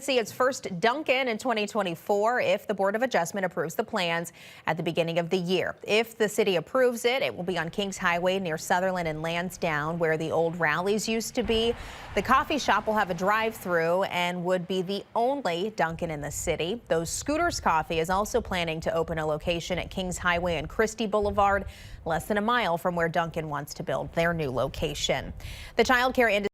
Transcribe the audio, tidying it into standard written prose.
See its first Dunkin in 2024 if the Board of Adjustment approves the plans at the beginning of the year. If the city approves it, it will be on Kings Highway near Sutherland and Lansdowne, where the old Rallies used to be. The coffee shop will have a drive-through and would be the only Dunkin in the city. Those Scooters Coffee is also planning to open a location at Kings Highway and Christie Boulevard, less than a mile from where Dunkin wants to build their new location. The child care industry